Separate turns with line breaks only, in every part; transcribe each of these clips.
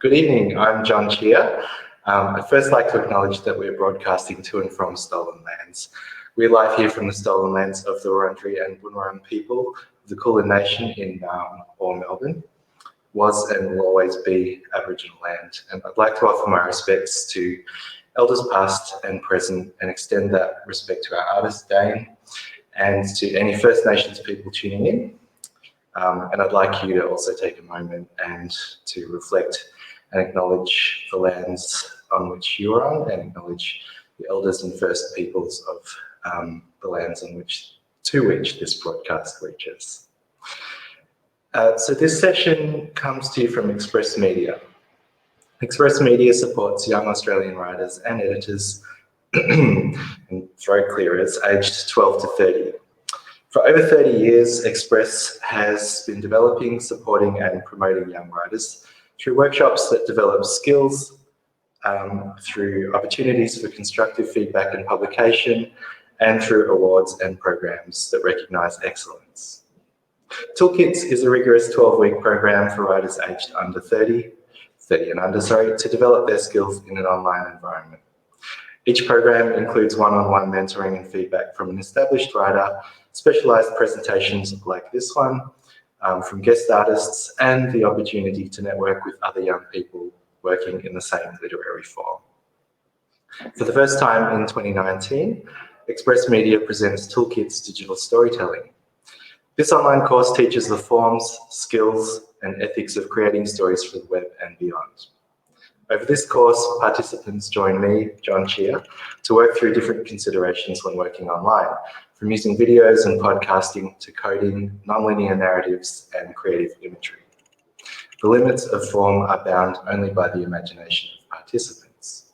Good evening, I'm John Chia. I'd first like to acknowledge that we're broadcasting to and from stolen lands. We're live here from the stolen lands of the Wurundjeri and Boon Wurrung people of the Kulin Nation in Melbourne. Was and will always be Aboriginal land. And I'd like to offer my respects to elders past and present and extend that respect to our artist, Daen, and to any First Nations people tuning in. And I'd like you to also take a moment and to reflect and acknowledge the lands on which you are on, and acknowledge the elders and First Peoples of the lands to which this broadcast reaches. So this session comes to you from Express Media. Express Media supports young Australian writers and editors and throat clearers aged 12 to 30. For over 30 years, Express has been developing, supporting and promoting young writers through workshops that develop skills, through opportunities for constructive feedback and publication, and through awards and programs that recognise excellence. Toolkits is a rigorous 12-week program for writers aged under 30 and under, to develop their skills in an online environment. Each program includes one-on-one mentoring and feedback from an established writer, specialised presentations like this one, from guest artists, and the opportunity to network with other young people working in the same literary form. For the first time in 2019, Express Media presents Toolkits Digital Storytelling. This online course teaches the forms, skills, and ethics of creating stories for the web and beyond. Over this course, participants join me, John Chia, to work through different considerations when working online, from using videos and podcasting to coding, nonlinear narratives, and creative imagery. The limits of form are bound only by the imagination of participants.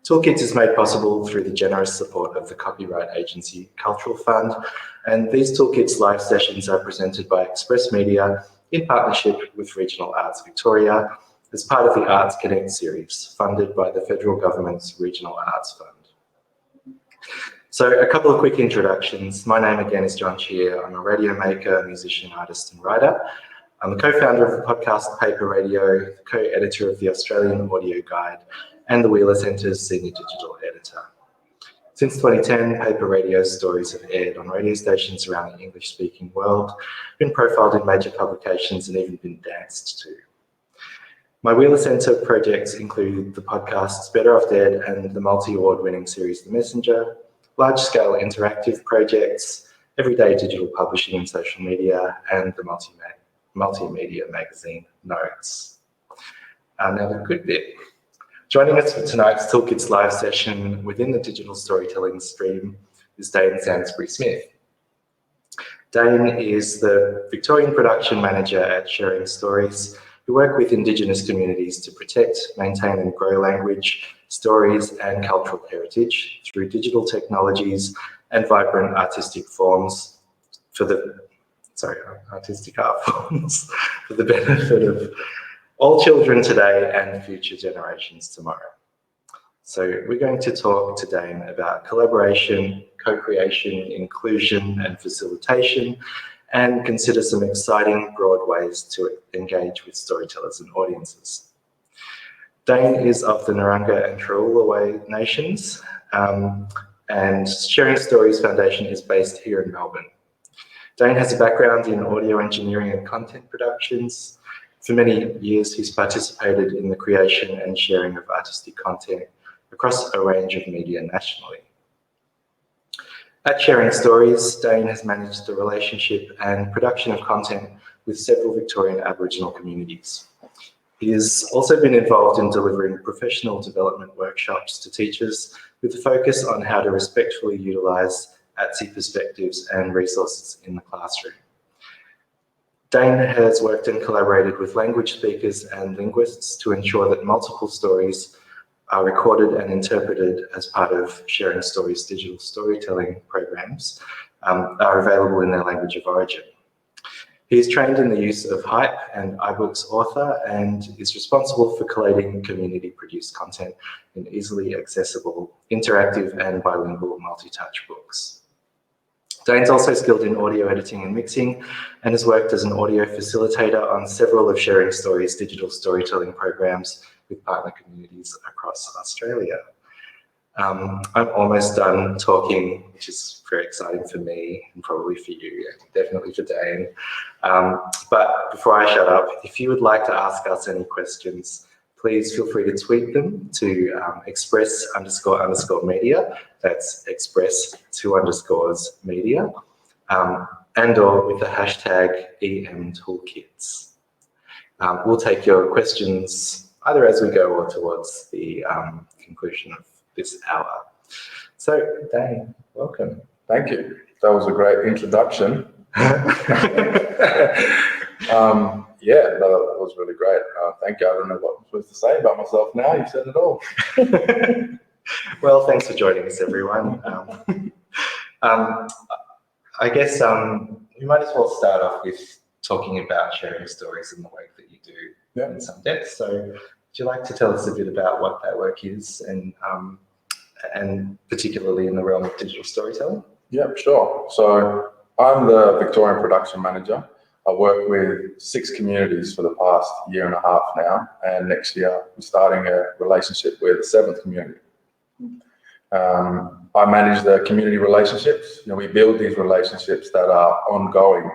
Toolkits is made possible through the generous support of the copyright agency Cultural Fund, and these Toolkits live sessions are presented by Express Media in partnership with Regional Arts Victoria as part of the Arts Connect series, funded by the Federal Government's Regional Arts Fund. So a couple of quick introductions. My name again is John Chia. I'm a radio maker, musician, artist and writer. I'm the co-founder of the podcast Paper Radio, the co-editor of the Australian Audio Guide, and the Wheeler Centre's senior digital editor. Since 2010, Paper Radio's stories have aired on radio stations around the English-speaking world, been profiled in major publications and even been danced to. My Wheeler Centre projects include the podcasts Better Off Dead and the multi-award winning series The Messenger, large-scale interactive projects, everyday digital publishing and social media, and the multimedia magazine Notes. Now the good bit. Joining us for tonight's Toolkits live session within the digital storytelling stream is Daen Sansbury Smith. Daen is the Victorian production manager at SharingStories, who work with Indigenous communities to protect, maintain and grow language, stories and cultural heritage through digital technologies and vibrant artistic forms for the benefit of all children today and future generations tomorrow. So we're going to talk today about collaboration, co-creation, inclusion and facilitation, and consider some exciting broad ways to engage with storytellers and audiences. Daen is of the Narungga and Trawulaway nations, and SharingStories Foundation is based here in Melbourne. Daen has a background in audio engineering and content productions. For many years, he's participated in the creation and sharing of artistic content across a range of media nationally. At SharingStories, Daen has managed the relationship and production of content with several Victorian Aboriginal communities. He has also been involved in delivering professional development workshops to teachers with a focus on how to respectfully utilise ATSI perspectives and resources in the classroom. Daen has worked and collaborated with language speakers and linguists to ensure that multiple stories are recorded and interpreted as part of SharingStories digital storytelling programs are available in their language of origin. He is trained in the use of Hype and iBooks Author and is responsible for collating community-produced content in easily accessible, interactive and bilingual multi-touch books. Daen's also skilled in audio editing and mixing and has worked as an audio facilitator on several of SharingStories' digital storytelling programs with partner communities across Australia. I'm almost done talking, which is very exciting for me and probably for you, and definitely for Daen. But before I shut up, if you would like to ask us any questions, please feel free to tweet them to express__media. That's express2_media, and or with the hashtag EMToolkits. We'll take your questions either as we go or towards the conclusion of this hour. So, Daen, welcome.
Thank you. That was a great introduction. Yeah, no, that was really great. Thank you. I don't know what I'm supposed to say about myself now. You've said it all.
Well, thanks for joining us, everyone. I guess we might as well start off with talking about SharingStories and the work that you do in some depth. So, would you like to tell us a bit about what that work is, and particularly in the realm of digital storytelling?
Yeah, sure. So, I'm the Victorian production manager. I work with 6 communities for the past year and a half now, and next year we're starting a relationship with the 7th community. I manage the community relationships. We build these relationships that are ongoing,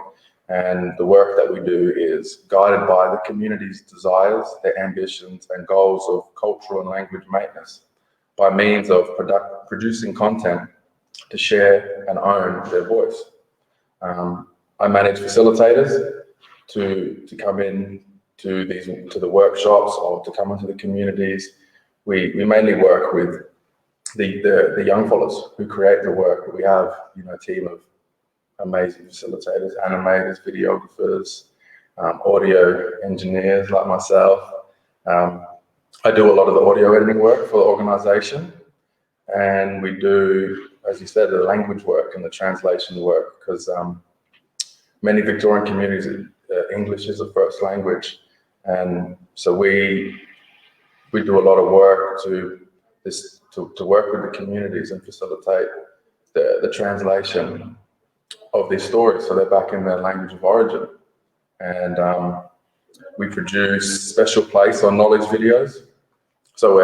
and the work that we do is guided by the community's desires, their ambitions, and goals of cultural and language maintenance by means of producing content to share and own their voice. I manage facilitators to come in to the workshops or to come into the communities. We mainly work with the young fellas who create the work. We have a team of amazing facilitators, animators, videographers, audio engineers like myself. I do a lot of the audio editing work for the organisation, and we do, as you said, the language work and the translation work, because many Victorian communities, English is a first language, and so we do a lot of work to work with the communities and facilitate the translation of these stories so they're back in their language of origin. And we produce special place or knowledge videos. So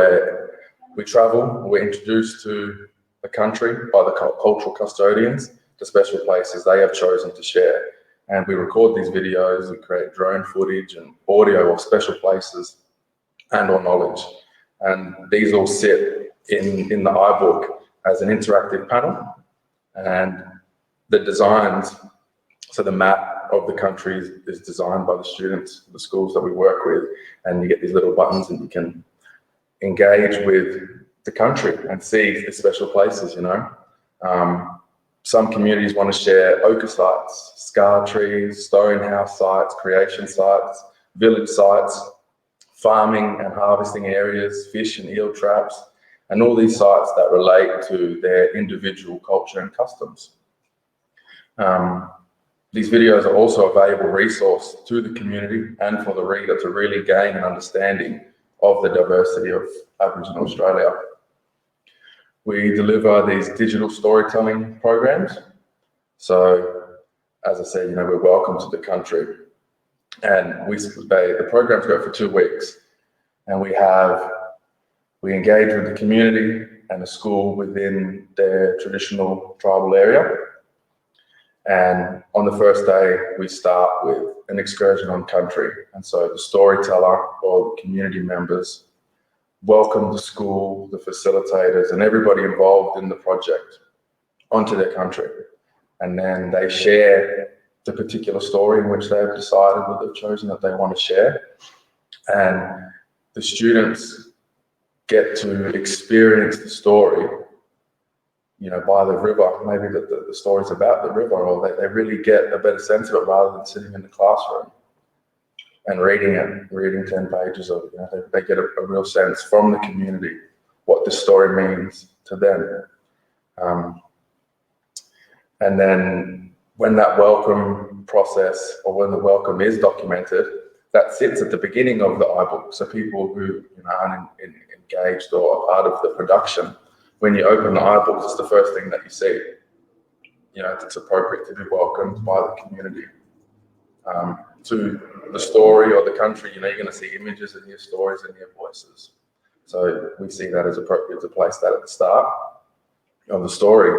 we travel, we're introduced to the country by the cultural custodians, the special places they have chosen to share. And we record these videos, we create drone footage and audio of special places and or knowledge. And these all sit in the iBook as an interactive panel. And the designs, so the map of the country is designed by the students, the schools that we work with, and you get these little buttons and you can engage with the country and see the special places, Some communities want to share ochre sites, scar trees, stone house sites, creation sites, village sites, farming and harvesting areas, fish and eel traps, and all these sites that relate to their individual culture and customs. These videos are also a valuable resource to the community and for the reader to really gain an understanding of the diversity of Aboriginal Australia. We deliver these digital storytelling programs. So, as I said, we're welcome to the country. And the programs go for 2 weeks. And we engage with the community and the school within their traditional tribal area. And on the first day, we start with an excursion on country. And so the storyteller or the community members welcome the school, the facilitators, and everybody involved in the project onto their country. And then they share the particular story in which they've decided that they've chosen that they want to share. And the students get to experience the story, by the river. Maybe the story's about the river, or they really get a better sense of it rather than sitting in the classroom and reading 10 pages of it. They get a real sense from the community what the story means to them. And then when that welcome process, or when the welcome is documented, that sits at the beginning of the iBook. So people who aren't engaged or are part of the production, when you open the iBook, it's the first thing that you see. it's appropriate to be welcomed by the community. To the story or the country, you're going to see images and hear stories and hear voices. So we see that as appropriate to place that at the start of the story.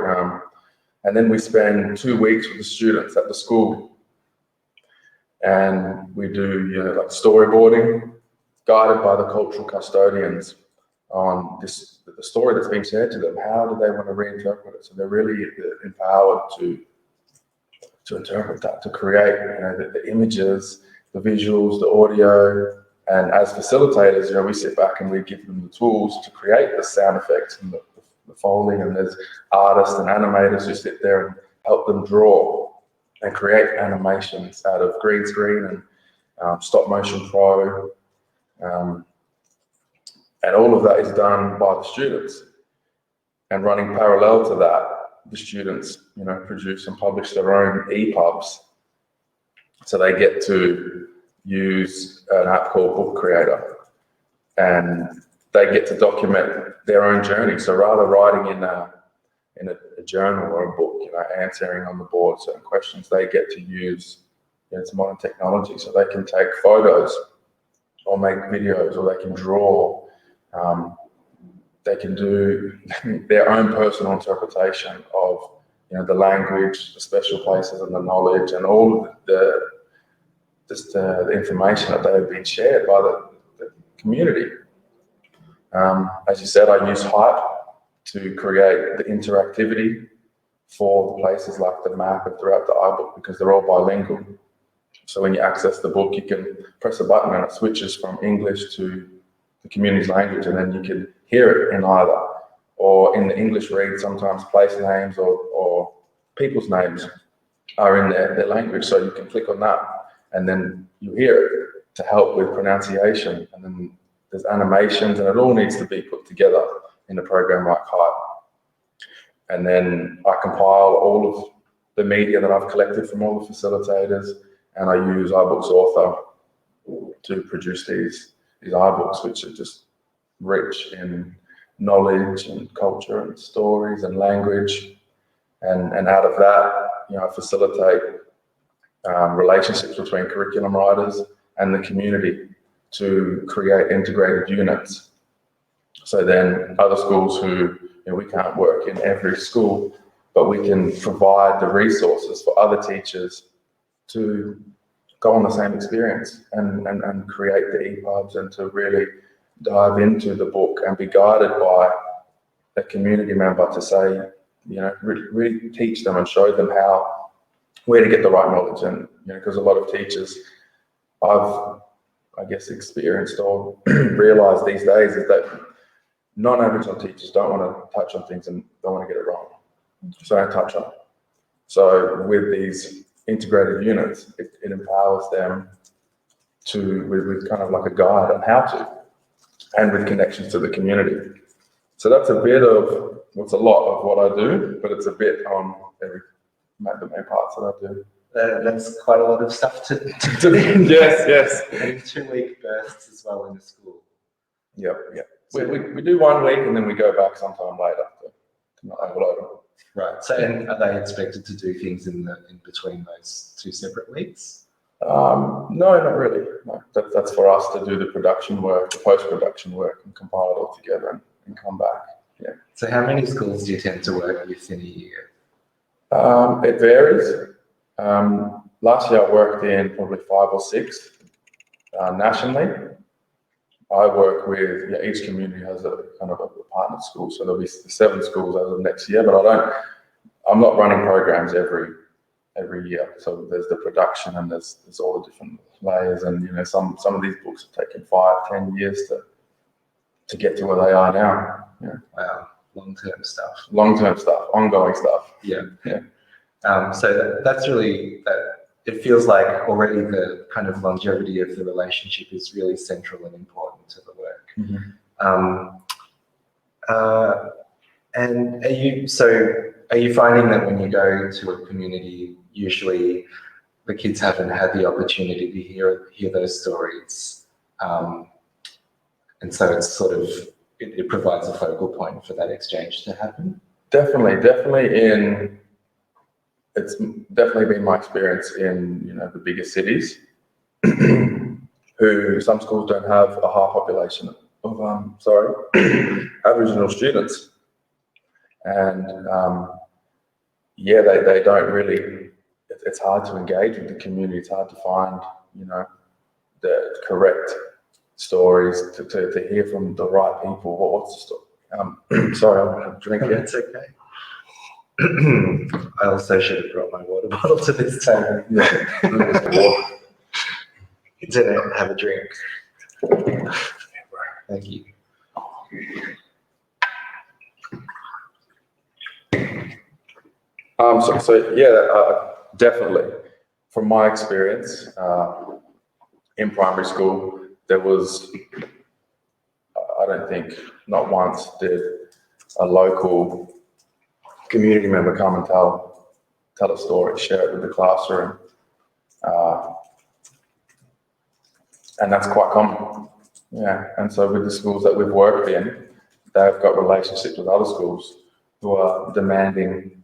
And then we spend 2 weeks with the students at the school, and we do like storyboarding, guided by the cultural custodians on the story that's being shared to them. How do they want to reinterpret it? So they're really empowered to interpret that, to create the images, the visuals, the audio. And as facilitators, we sit back and we give them the tools to create the sound effects and the folding, and there's artists and animators who sit there and help them draw and create animations out of green screen and stop motion pro. And all of that is done by the students. And running parallel to that, the students, produce and publish their own EPUBs. So they get to use an app called Book Creator, and they get to document their own journey. So rather writing in a journal or a book, answering on the board certain questions, they get to use some modern technology. So they can take photos or make videos, or they can draw. They can do their own personal interpretation of the language, the special places, and the knowledge, and all of the information that they've been shared by the community. As you said, I use Hype to create the interactivity for the places like the map and throughout the iBook, because they're all bilingual. So when you access the book, you can press a button and it switches from English to the community's language, and then you can hear it in either. Or in the English read, sometimes place names or people's names are in their language, so you can click on that and then you hear it to help with pronunciation. And then there's animations, and it all needs to be put together in a program like Hype. And then I compile all of the media that I've collected from all the facilitators, and I use iBooks Author to produce these iBooks, which are just rich in knowledge and culture and stories and language. And out of that, I facilitate relationships between curriculum writers and the community to create integrated units. So then other schools who, we can't work in every school, but we can provide the resources for other teachers to go on the same experience and create the EPUBs, and to really dive into the book and be guided by a community member to say, really teach them and show them where to get the right knowledge. And, because a lot of teachers I've, experienced or realized these days is that non-Aboriginal teachers don't want to touch on things and don't want to get it wrong. So don't touch on it. So with these integrated units, it empowers them with kind of like a guide on how to, and with connections to the community. So that's a bit of, it's a lot of what I do, but it's a bit on the main parts that I do.
That's quite a lot of stuff to
do. Yes.
And in 2-week bursts as well in the school.
Yep. So we do 1 week and then we go back sometime later to not overload them.
Right. So, and are they expected to do things in between those 2 separate weeks?
No, not really. No, that's for us to do the production work, the post-production work, and compile it all together and come back. Yeah.
So how many schools do you tend to work with in a year?
It varies. Last year I worked in probably 5 or 6 nationally. I work with, each community has a kind of a partner school, so there'll be 7 schools as of next year, but I'm not running programs every year. So there's the production, and there's all the different layers, and some of these books have taken 5-10 years to get to where they are now. Yeah.
Wow, long-term stuff,
ongoing stuff.
Yeah. So that's really that. It feels like already the kind of longevity of the relationship is really central and important to the work.
Mm-hmm.
And are you finding that when you go to a community, usually the kids haven't had the opportunity to hear those stories, and so it's sort of it provides a focal point for that exchange to happen?
Definitely it's definitely been my experience in, you know, the bigger cities, who some schools don't have a high population of Aboriginal students, and yeah, they don't really. It's hard to engage with the community. It's hard to find, you know, the correct stories to hear from the right people. What's the story? Sorry, I'm gonna drink it.
It's okay. I also should have brought my water bottle to this table.
Yeah.
Didn't have a drink. Thank you.
So yeah, definitely. From my experience in primary school, there was, I don't think, not once did a local community member come and tell a story, share it with the classroom, and that's quite common. Yeah, and so with the schools that we've worked in, they've got relationships with other schools who are demanding,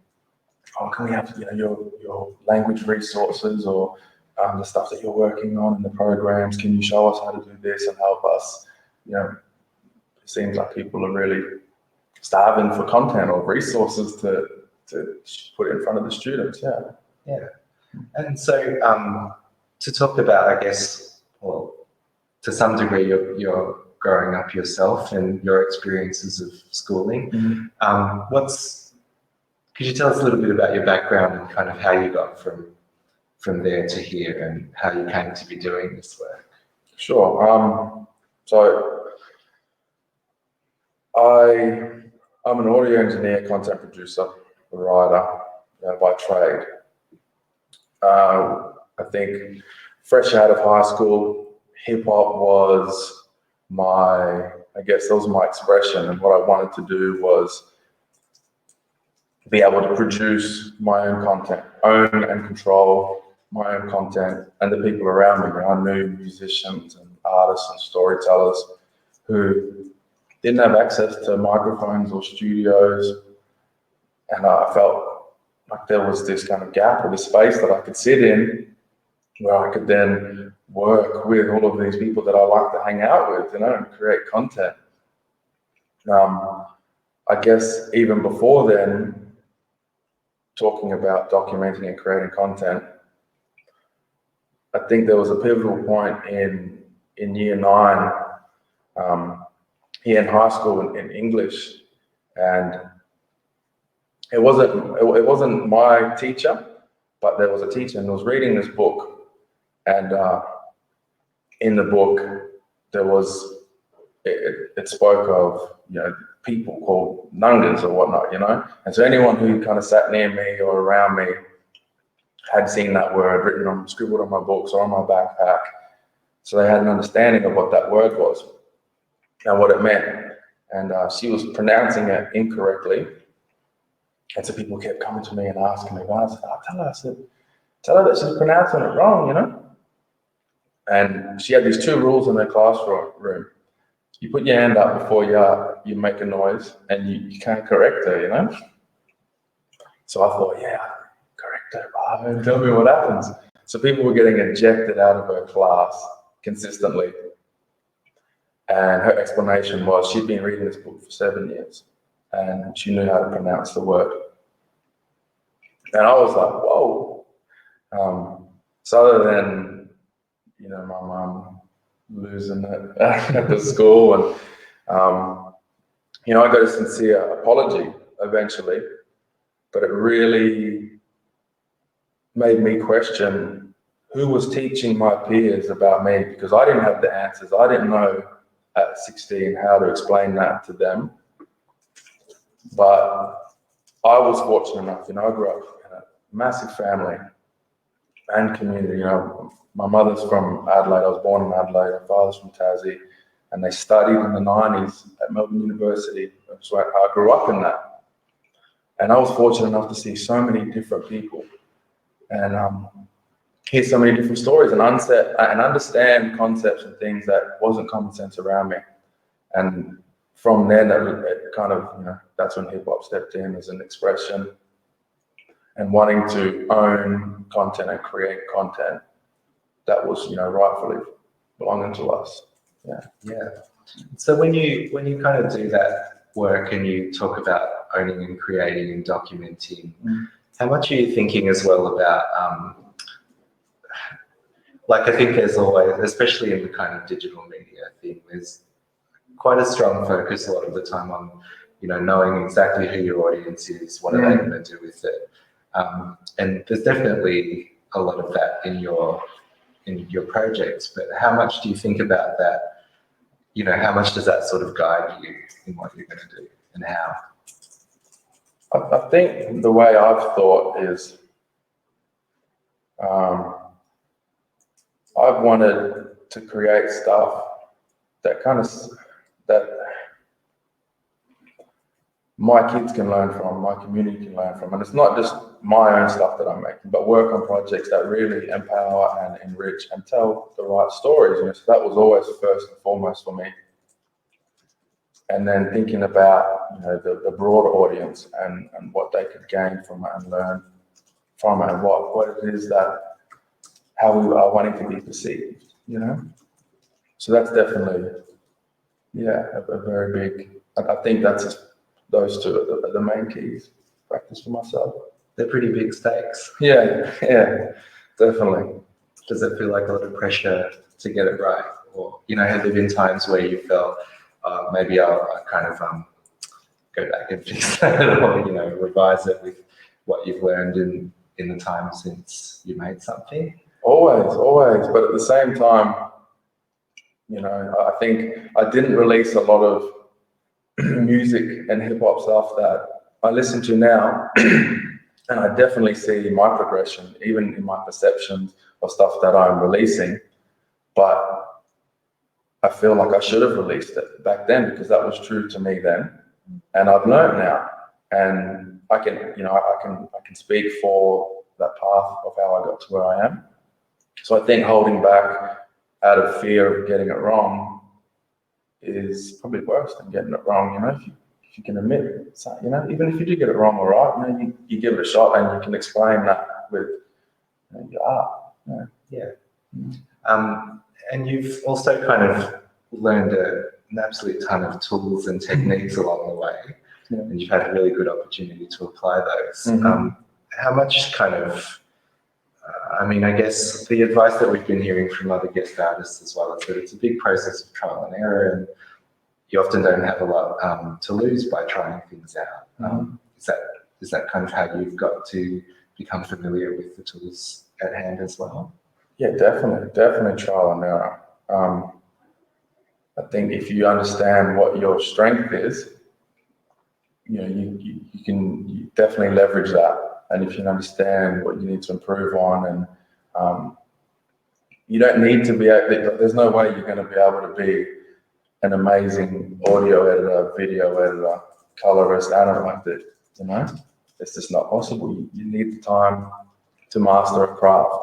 oh, can we have, you know, your language resources, or the stuff that you're working on in the programs? Can you show us how to do this and help us? You know, it seems like people are really starving for content or resources to put in front of the students. Yeah.
Yeah. And so to talk about, I guess, well, to some degree, you're growing up yourself and your experiences of schooling.
Mm-hmm.
Could you tell us a little bit about your background and kind of how you got from there to here and how you came to be doing this work?
Sure. So I'm an audio engineer, content producer, writer by trade. I think fresh out of high school, hip hop was I guess that was my expression, and what I wanted to do was be able to produce my own content, own and control my own content, and the people around me. I knew musicians and artists and storytellers who didn't have access to microphones or studios, and I felt like there was this kind of gap or this space that I could sit in where I could then work with all of these people that I like to hang out with, you know, and create content. I guess even before then, talking about documenting and creating content, I think there was a pivotal point in year 9, here in high school in English, and it wasn't my teacher, but there was a teacher and was reading this book, and in the book there was it spoke of, you know, people called nungas or whatnot, you know, and so anyone who kind of sat near me or around me had seen that word scribbled on my books or on my backpack, so they had an understanding of what that word was and what it meant. And she was pronouncing it incorrectly, and so people kept coming to me and asking me, I said, tell her that she's pronouncing it wrong, you know. And she had these 2 rules in her classroom. You put your hand up before you make a noise, and you can't correct her, you know. So I thought, yeah, correct her, Bob, tell me what happens. So people were getting ejected out of her class consistently. And her explanation was she'd been reading this book for 7 years, and she knew how to pronounce the word. And I was like, whoa. So other than, you know, my mum losing it at the school, and you know, I got a sincere apology eventually, but it really made me question who was teaching my peers about me, because I didn't have the answers. I didn't know at 16 how to explain that to them. But I was fortunate enough, you know, I grew up in a massive family and community. You know, my mother's from Adelaide. I was born in Adelaide. My father's from Tassie, and they studied in the 90s at Melbourne University. So I grew up in that, and I was fortunate enough to see so many different people and hear so many different stories and understand concepts and things that wasn't common sense around me. And from then, it kind of, you know, that's when hip hop stepped in as an expression. and wanting to own content and create content that was, rightfully belonging to us.
Yeah. So when you kind of do that work and you talk about owning and creating and documenting, how much are you thinking as well about, I think there's always, especially in the kind of digital media thing, there's quite a strong focus a lot of the time on, knowing exactly who your audience is, what are they going to do with it. And there's definitely a lot of that in your projects, but how much do you think about that? How much does that sort of guide you in what you're going to do and how?
I think the way I've thought is I've wanted to create stuff that that my kids can learn from, my community can learn from. And it's not just my own stuff that I'm making, but work on projects that really empower and enrich and tell the right stories. So that was always first and foremost for me. And then thinking about, the broader audience and what they could gain from it and learn from it and what it is how we are wanting to be perceived, So that's definitely, a very big, I think that's those two are the main keys, practice for myself.
They're pretty big stakes.
Yeah, definitely.
Does it feel like a lot of pressure to get it right? Or, have there been times where you felt, maybe I'll kind of go back and fix that or, revise it with what you've learned in the time since you made something? Always. But at the same time, I think I didn't release a lot of music and hip hop stuff that I listen to now. And I definitely see my progression, even in my perceptions of stuff that I'm releasing. But I feel like I should have released it back then because that was true to me then. And I've learned now. And I can speak for that path of how I got to where I am. So I think holding back out of fear of getting it wrong is probably worse than getting it wrong. If you can admit it, even if you do get it wrong, all right, you give it a shot and you can explain that with your art. Yeah. And you've also kind of learned an absolute ton of tools and techniques along the way, and you've had a really good opportunity to apply those. How much kind of, I guess the advice that we've been hearing from other guest artists as well is that it's a big process of trial and error, and you often don't have a lot to lose by trying things out. Is that kind of how you've got to become familiar with the tools at hand as well?
Yeah, definitely trial and error. I think if you understand what your strength is, you can definitely leverage that. And if you understand what you need to improve on, and you don't need to be, there's no way you're going to be able to be an amazing audio editor, video editor, colorist, animator, it's just not possible. You need the time to master a craft.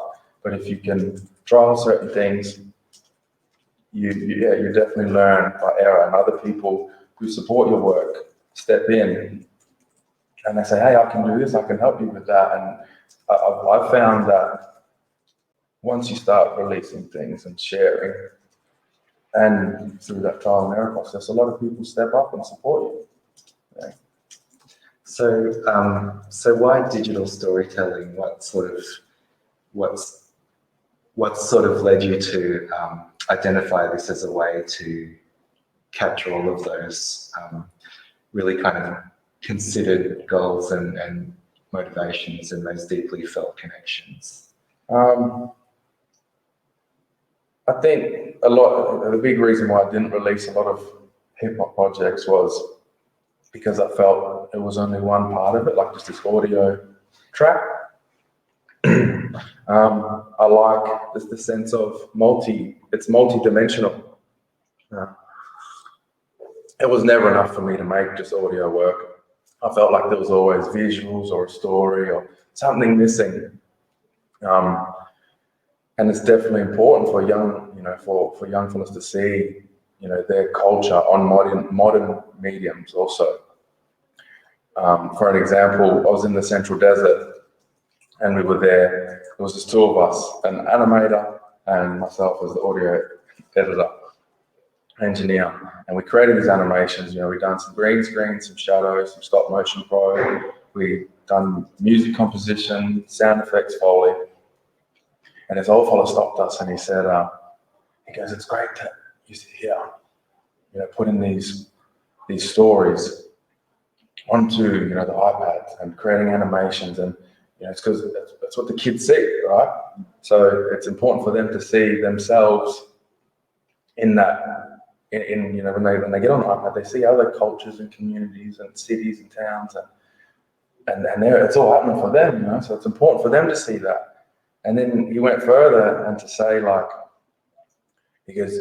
But if you can trial certain things, you definitely learn by error, and other people who support your work step in and they say, hey, I can do this, I can help you with that. And I've found that once you start releasing things and sharing, and through that trial and error process, a lot of people step up and support you.
So why digital storytelling? What sort of led you to identify this as a way to capture all of those really kind of considered goals and motivations and those deeply felt connections?
I think the big reason why I didn't release a lot of hip hop projects was because I felt it was only one part of it, like just this audio track. I like just the sense of it's multi-dimensional. It was never enough for me to make just audio work. I felt like there was always visuals or a story or something missing. And it's definitely important for for young fellas to see, their culture on modern mediums also. For an example, I was in the Central Desert and we were there. There was just two of us, an animator and myself as the audio editor, engineer, and we created these animations. You know, we've done some green screen, some shadows, some stop motion pro. We done music composition, sound effects, Foley. And this old fellow stopped us and he said, he goes, "It's great that you sit here, you know, putting these stories onto, you know, the iPads and creating animations, and you know, it's because that's what the kids see, right? So it's important for them to see themselves in that, in you know, when they get on the iPad, they see other cultures and communities and cities and towns, and it's all happening for them, you know. So it's important for them to see that." And then he went further and to say, like, because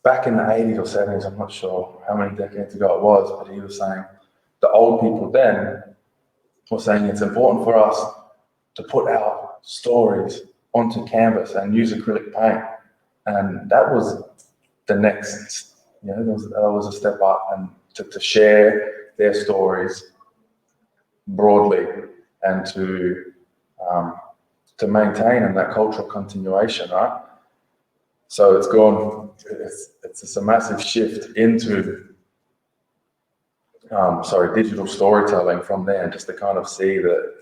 back in the 80s or 70s, I'm not sure how many decades ago it was, but he was saying the old people then were saying it's important for us to put our stories onto canvas and use acrylic paint. And that was the next, you know, that was a step up, and to share their stories broadly and to maintain that cultural continuation, right? So it's a massive shift into digital storytelling from there, and just to kind of see the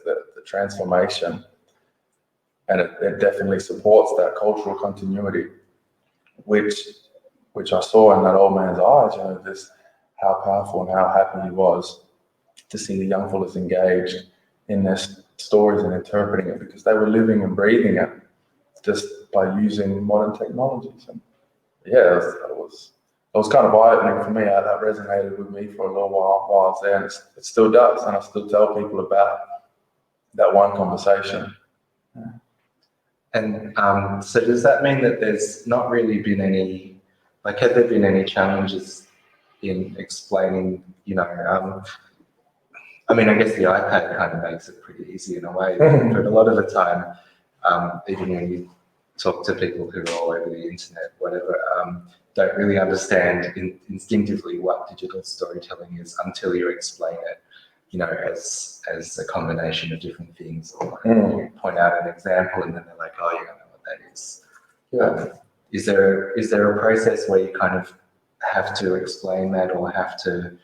transformation, and it definitely supports that cultural continuity, which I saw in that old man's eyes, you know, this how powerful and how happy he was to see the young fellas engaged in their stories and interpreting it, because they were living and breathing it just by using modern technologies. And yeah, it was kind of eye-opening for me. That resonated with me for a little while I was there, and it still does. And I still tell people about that one conversation.
Yeah. And so does that mean that there's not really been any, like, have there been any challenges in explaining, you know, I mean, I guess the iPad kind of makes it pretty easy in a way, but a lot of the time, even when you talk to people who are all over the internet, whatever, don't really understand instinctively what digital storytelling is until you explain it, you know, as a combination of different things, or you point out an example and then they're like, "Oh, you don't know what that is."
Yeah.
Is there a process where you kind of have to explain that, or have to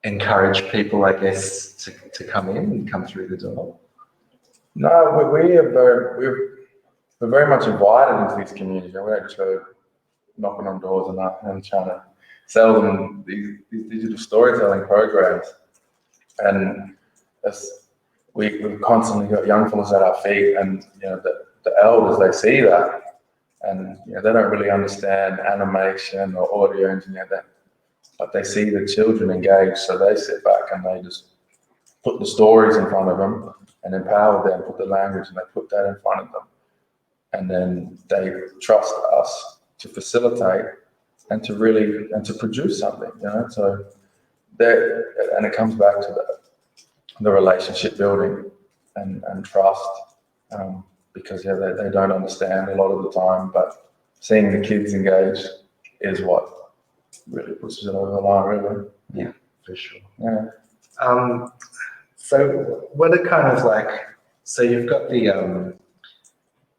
encourage people, I guess, to come in and come through the door?
No, we're very much invited into these communities. We don't just go knocking on doors and trying to sell them these digital storytelling programs. And we've constantly got young fellas at our feet, and you know, the elders, they see that, and you know, they don't really understand animation or audio engineering, but they see the children engaged, so they sit back and they just put the stories in front of them and empower them, put the language, and they put that in front of them. And then they trust us to facilitate and to produce something, you know. So and it comes back to the relationship building and trust, because yeah, they don't understand a lot of the time, but seeing the kids engaged is what really pushes it over the line, really.
Yeah, for sure.
Yeah.
So what are kind of like, so you've got the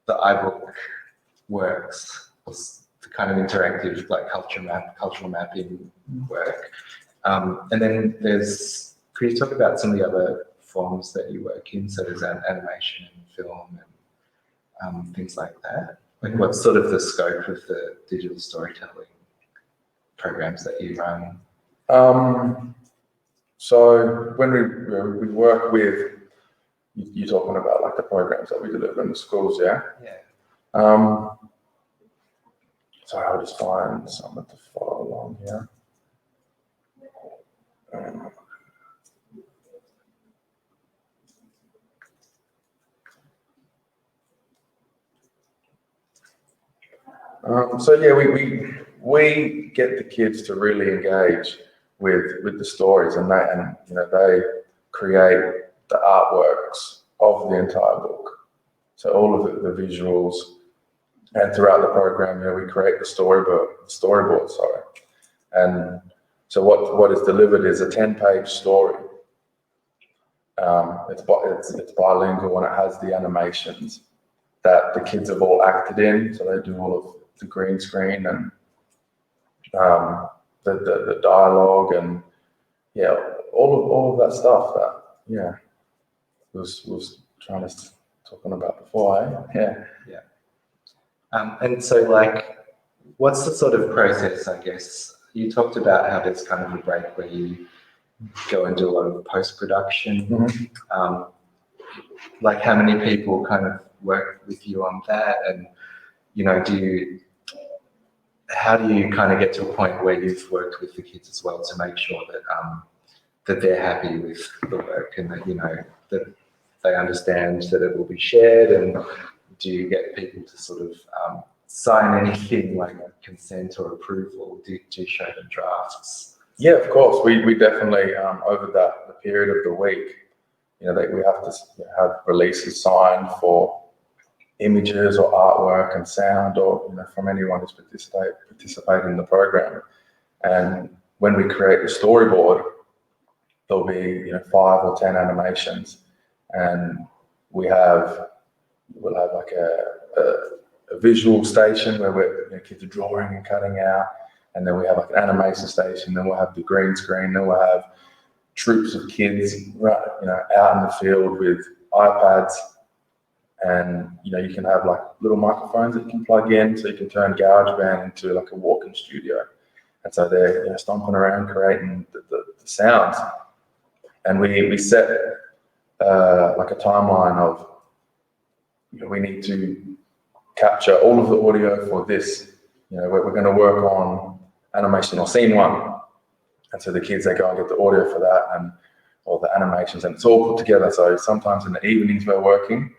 iBook works, the kind of interactive, like cultural mapping work, and then could you talk about some of the other forms that you work in? So there's animation and film and things like that. Like, what's sort of the scope of the digital storytelling programs that you run?
So when we work with, you're talking about like the programs that we deliver in the schools, yeah?
Yeah.
So I'll just find something to follow along here. So yeah, we get the kids to really engage with the stories, and you know, they create the artworks of the entire book. So all of the visuals, and throughout the program, you know, we create the storyboard, sorry. And so what is delivered is a 10-page story It's bilingual and it has the animations that the kids have all acted in. So they do all of the green screen and the dialogue and all of that stuff that was trying to talking about before.
Yeah. And so, like, what's the sort of process? I guess you talked about how there's kind of a break where you go and do a lot of post-production.
Mm-hmm.
Like, how many people kind of work with you on that? And, you know, how do you kind of get to a point where you've worked with the kids as well to make sure that that they're happy with the work and that, you know, that they understand that it will be shared? And do you get people to sort of sign anything like consent or approval? Do you show them drafts?
Yeah, of course. We definitely, over the period of the week, you know, we have to have releases signed for images or artwork and sound, or, you know, from anyone who's participate in the program. And when we create the storyboard, there'll be, you know, 5 or 10 animations, and we'll have like a visual station where kids are drawing and cutting out, and then we have like an animation station, then we'll have the green screen, then we'll have troops of kids, you know, out in the field with iPads, and, you know, you can have like little microphones that you can plug in, so you can turn GarageBand into like a walk-in studio, and so they're, you know, stomping around creating the sounds, and we set like a timeline of, you know, we need to capture all of the audio for this. You know, we're going to work on animation or scene 1, and so the kids, they go and get the audio for that and all the animations, and it's all put together. So sometimes in the evenings we're working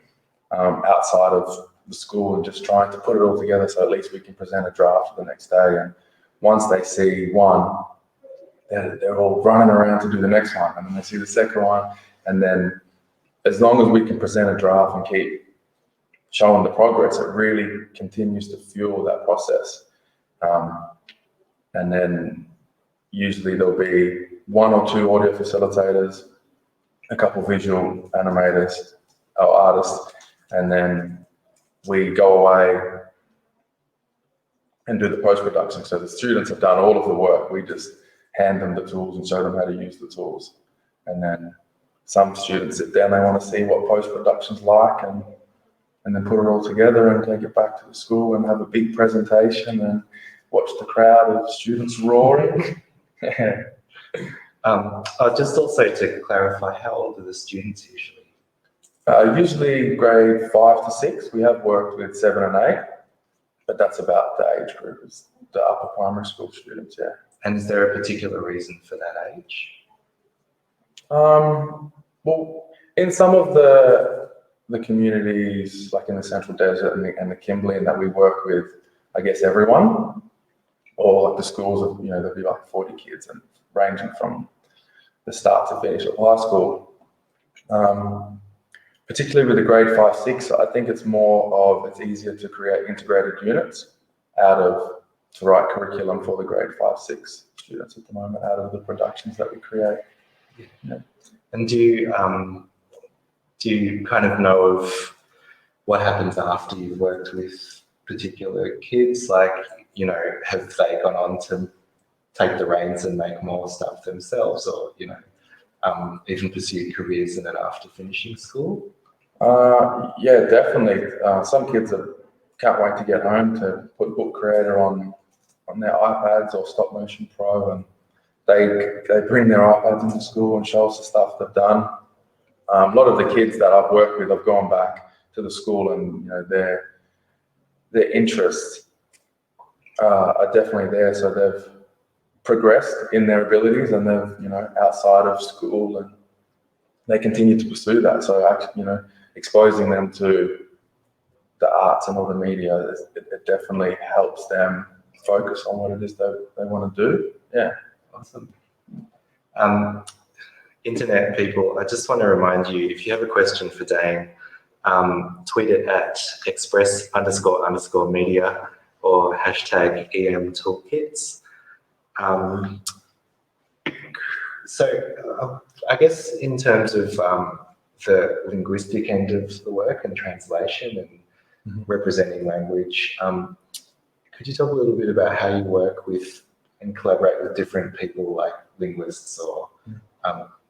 outside of the school and just trying to put it all together, so at least we can present a draft for the next day. And once they see one, they're all running around to do the next one, and then they see the second one, and then as long as we can present a draft and keep showing the progress, it really continues to fuel that process. And then usually there'll be 1 or 2 audio facilitators, a couple visual animators or artists, and then we go away and do the post-production. So the students have done all of the work. We just hand them the tools and show them how to use the tools. And then some students sit down, they want to see what post-production's like, and then put it all together and take it back to the school and have a big presentation and watch the crowd of students roaring.
Just also to clarify, how old are the students usually?
Usually grade 5 to 6. We have worked with 7 and 8, but that's about the age group, is the upper primary school students, yeah.
And is there a particular reason for that age?
Well, in some of the communities, like in the Central Desert and the Kimberley, that we work with, I guess, everyone, or like the schools of, you know, there'll be like 40 kids, and ranging from the start to finish of high school. Particularly with the grade 5, 6, I think it's it's easier to create integrated units to write curriculum for the grade 5, 6 students at the moment out of the productions that we create. Yeah.
And do you kind of know of what happens after you've worked with particular kids? Like, you know, have they gone on to take the reins and make more stuff themselves, or, you know, even pursue careers in it after finishing school?
Yeah, definitely. Some kids can't wait to get home to put Book Creator on their iPads or Stop Motion Pro, and they bring their iPads into school and show us the stuff they've done. A lot of the kids that I've worked with have gone back to the school, and, you know, their interests are definitely there. So they've progressed in their abilities, and they've, you know, outside of school, and they continue to pursue that. So actually, you know, exposing them to the arts and all the media, it definitely helps them focus on what it is they want to do. Yeah.
Awesome. Internet people, I just want to remind you, if you have a question for Daen, tweet it at express__media or hashtag EM Toolkits. So I guess in terms of the linguistic end of the work and translation and representing language, could you talk a little bit about how you work with and collaborate with different people like linguists or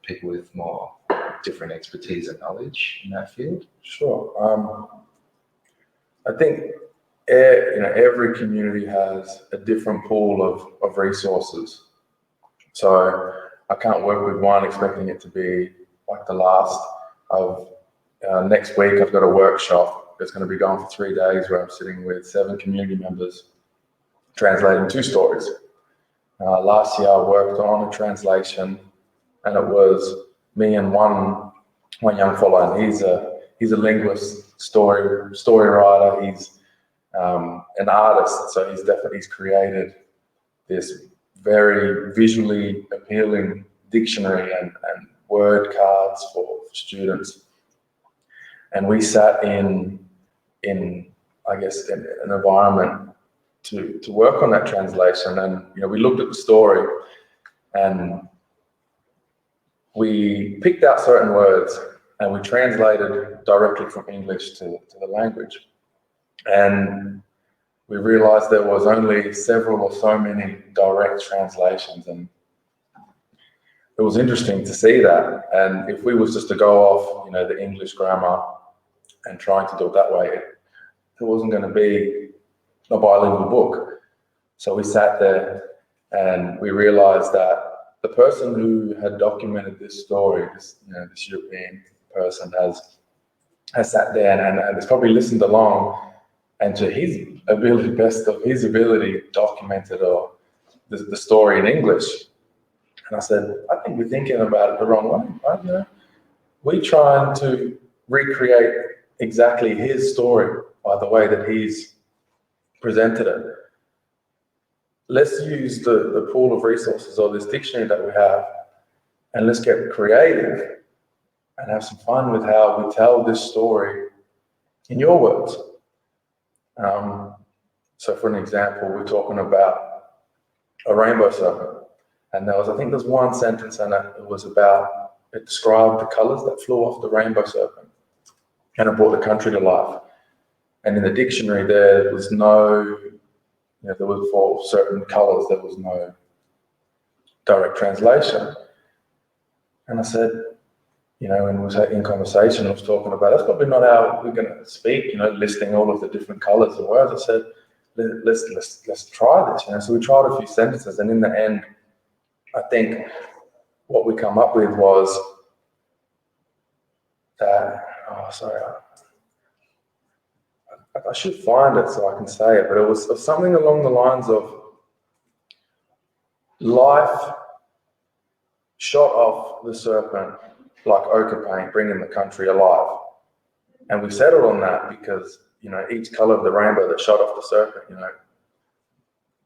people with more different expertise and knowledge in that field?
Sure. I think every community has a different pool of resources. So I can't work with one expecting it to be like the last of next week. I've got a workshop that's going to be going for 3 days where I'm sitting with 7 community members translating 2 stories. Last year I worked on a translation, and it was me and one young fellow, and he's a linguist, story writer. He's an artist, so he's created this very visually appealing dictionary and word cards for students. And we sat in I guess in an environment to work on that translation, and we looked at the story and we picked out certain words and we translated directly from English to the language. And we realized there was only several or so many direct translations, and it was interesting to see that. And if we was just to go off, the English grammar and trying to do it that way, it wasn't going to be a bilingual book. So we sat there and we realized that the person who had documented this story, this European person, has sat there and has probably listened along, and to his ability, best of his ability, documented the story in English. And I said, I think we're thinking about it the wrong way, right? We're trying to recreate exactly his story by the way that he's presented it. Let's use the pool of resources or this dictionary that we have, and let's get creative and have some fun with how we tell this story in your words. So for an example, we're talking about a rainbow serpent, and there's one sentence in it. It described the colors that flew off the rainbow serpent, and it brought the country to life. And in the dictionary there was no, there was for certain colors, there was no direct translation. And I said, when we was in conversation, I was talking about, that's probably not how we're going to speak, listing all of the different colors and words. I said, let's try this. So we tried a few sentences, and in the end, I think what we come up with was that, I should find it so I can say it, but it was something along the lines of life shot off the serpent like ochre paint, bringing the country alive. And we settled on that because, each color of the rainbow that shot off the serpent,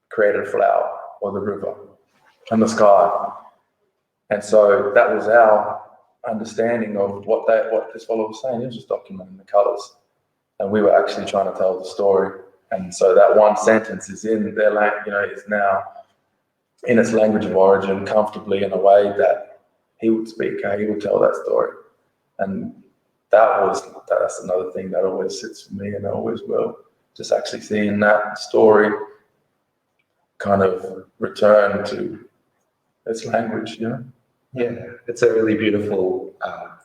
created a flower or the river and the sky. And so that was our understanding of what this fellow was saying. He was just documenting the colors. And we were actually trying to tell the story. And so that one sentence is in their language, is now in its language of origin comfortably in a way that he would speak, how he would tell that story. And that's another thing that always sits with me and always will. Just actually seeing that story kind of return to its language, Yeah,
it's a really beautiful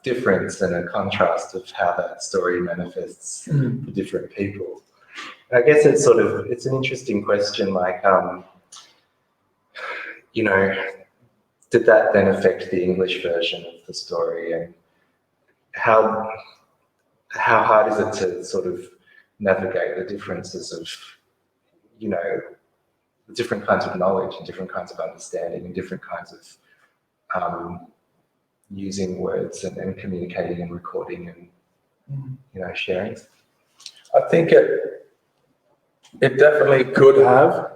difference and a contrast of how that story manifests for different people. And I guess it's an interesting question, like, did that then affect the English version of the story, and how hard is it to sort of navigate the differences of, the different kinds of knowledge and different kinds of understanding and different kinds of using words and communicating and recording and sharing?
I think it definitely could have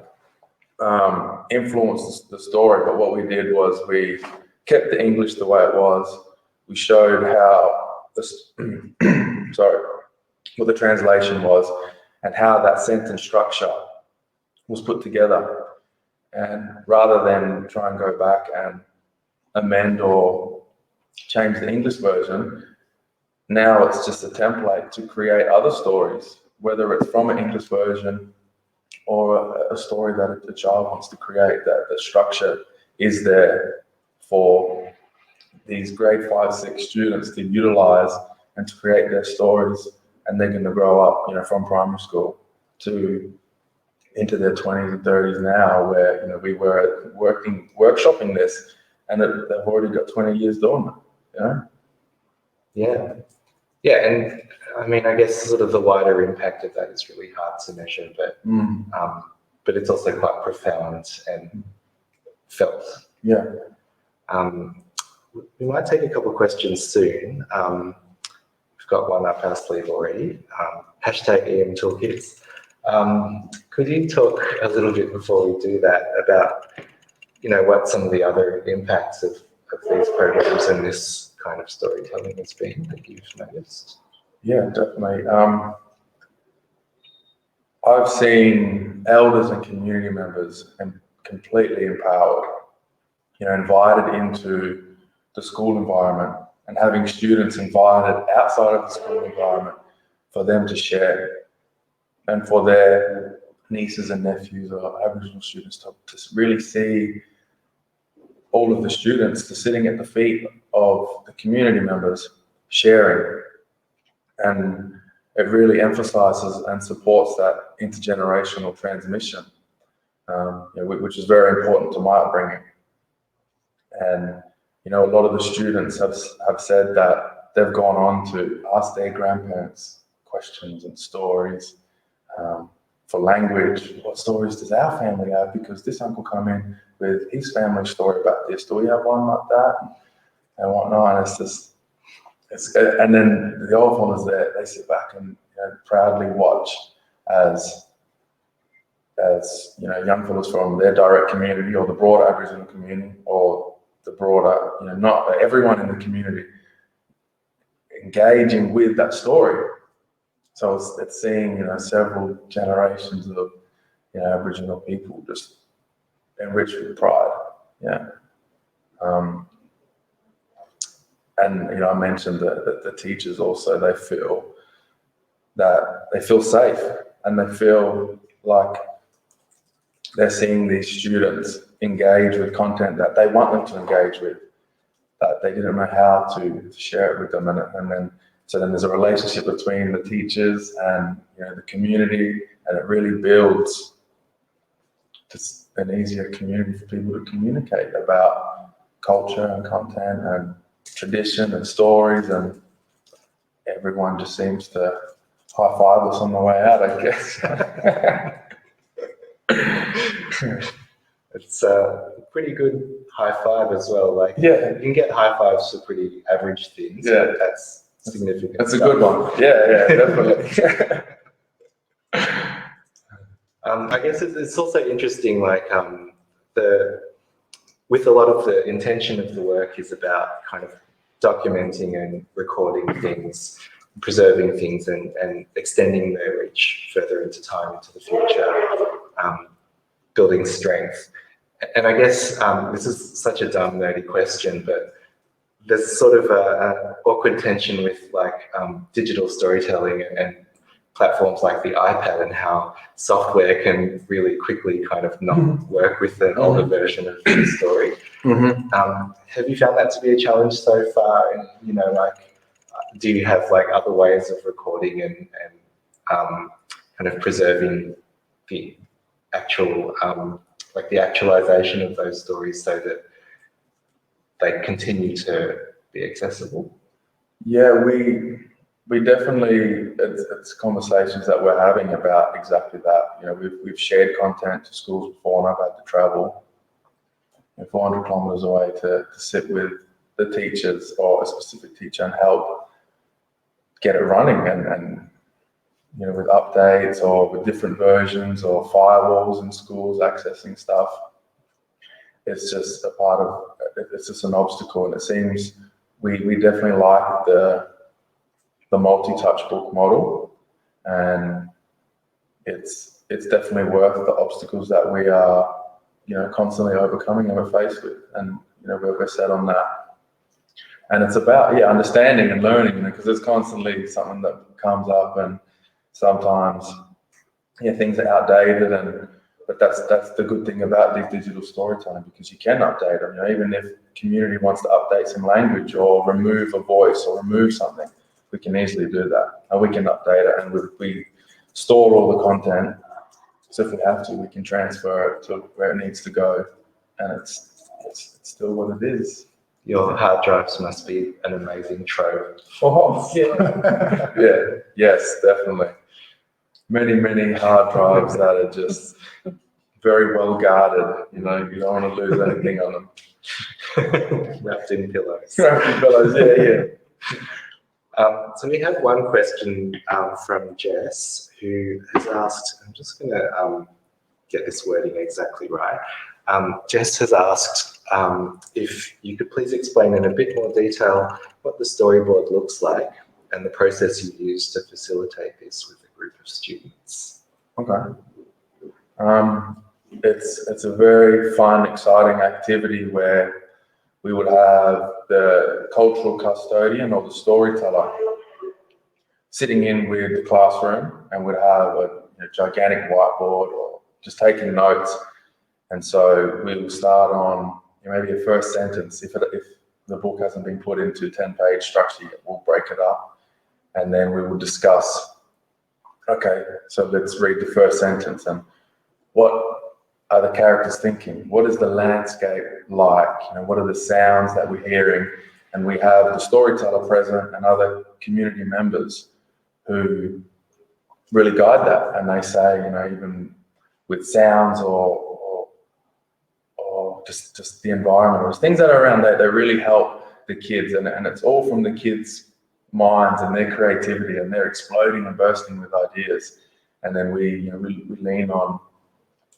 influenced the story, but what we did was we kept the English the way it was. We showed how what the translation was and how that sentence structure was put together. And rather than try and go back and amend or change the English version. Now it's just a template to create other stories, whether it's from an English version or a story that a child wants to create. That the structure is there for these grade 5, 6 students to utilize and to create their stories, and they're going to grow up, from primary school to into their 20s and 30s now, where we were workshopping this, and they've already got 20 years doing it.
Yeah, and I mean, I guess sort of the wider impact of that is really hard to measure, but it's also quite profound and felt.
Yeah.
We might take a couple of questions soon. We've got one up our sleeve already. #EM Toolkits. Could you talk a little bit before we do that about, what some of the other impacts of these programs and this kind of storytelling has been that you've noticed?
Yeah, definitely. I've seen elders and community members completely empowered, invited into the school environment, and having students invited outside of the school environment for them to share, and for their nieces and nephews or Aboriginal students to really see all of the students sitting at the feet of the community members sharing. And it really emphasizes and supports that intergenerational transmission, which is very important to my upbringing. And, a lot of the students have said that they've gone on to ask their grandparents questions and stories. For language, what stories does our family have? Because this uncle come in with his family story about this. Do we have one like that? And whatnot. And and then the old fellas there, they sit back and proudly watch as young fellas from their direct community or the broader Aboriginal community or the broader, not everyone in the community engaging with that story. So it's seeing, several generations of, Aboriginal people just enriched with pride. Yeah. And, I mentioned that the teachers also, they feel safe, and they feel like they're seeing these students engage with content that they want them to engage with, that they didn't know how to share it with them. So then there's a relationship between the teachers and the community, and it really builds just an easier community for people to communicate about culture and content and tradition and stories, and everyone just seems to high five us on the way out, I guess.
It's a pretty good high five as well. Like,
yeah,
you can get high fives for pretty average things.
Yeah,
but that's significant.
That's a good one. Yeah, definitely.
I guess it's also interesting, like with a lot of the intention of the work is about kind of documenting and recording things, preserving things, and extending their reach further into time, into the future, building strength. And I guess this is such a dumb, nerdy question, but there's sort of an awkward tension with like digital storytelling and platforms like the iPad, and how software can really quickly kind of not work with an older version of the story. Have you found that to be a challenge so far? And do you have like other ways of recording and kind of preserving the actual like the actualization of those stories so that they continue to be accessible?
Yeah, we definitely, it's conversations that we're having about exactly that. We've shared content to schools before, and I've had to travel 400 kilometers away to sit with the teachers or a specific teacher and help get it running, and with updates or with different versions or firewalls in schools accessing stuff. It's just it's just an obstacle, and it seems we definitely like the multi-touch book model, and it's definitely worth the obstacles that we are constantly overcoming and we're faced with, and we're set on that. And it's about understanding and learning, because there's constantly something that comes up, and sometimes things are outdated, but that's the good thing about these digital storytelling, because you can update them. Even if community wants to update some language or remove a voice or remove something, we can easily do that, and we can update it, and we store all the content. So if we have to, we can transfer it to where it needs to go, and it's still what it is.
Your hard drives must be an amazing trove.
Oh, yeah. Yes, definitely. Many hard drives that are just very well guarded. You don't want to lose anything on them.
Wrapped in pillows.
Wrapped in pillows, yeah.
So we have one question from Jess, who has asked, I'm just going to get this wording exactly right. Jess has asked if you could please explain in a bit more detail what the storyboard looks like and the process you use to facilitate this with a group of students.
Okay. It's a very fun, exciting activity where we would have the cultural custodian or the storyteller sitting in with the classroom, and we'd have a gigantic whiteboard or just taking notes. And so we will start on maybe a first sentence. If the book hasn't been put into 10-page structure yet, we'll break it up, and then we will discuss, okay, so let's read the first sentence, and what are the characters thinking? What is the landscape like? What are the sounds that we're hearing? And we have the storyteller present and other community members who really guide that. And they say, even with sounds or just the environment or things that are around there, they really help the kids. And it's all from the kids' minds and their creativity, and they're exploding and bursting with ideas. And then we lean on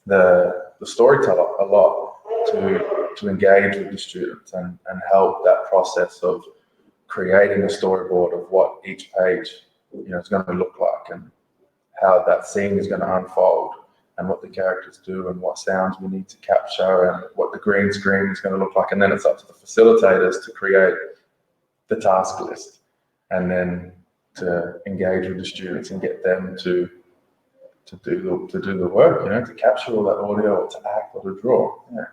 the storyteller a lot to engage with the students and help that process of creating a storyboard of what each page is going to look like, and how that scene is going to unfold, and what the characters do, and what sounds we need to capture, and what the green screen is going to look like. And then it's up to the facilitators to create the task list, and then to engage with the students and get them to do the work, to capture all that audio, or to act, or to draw. Yeah.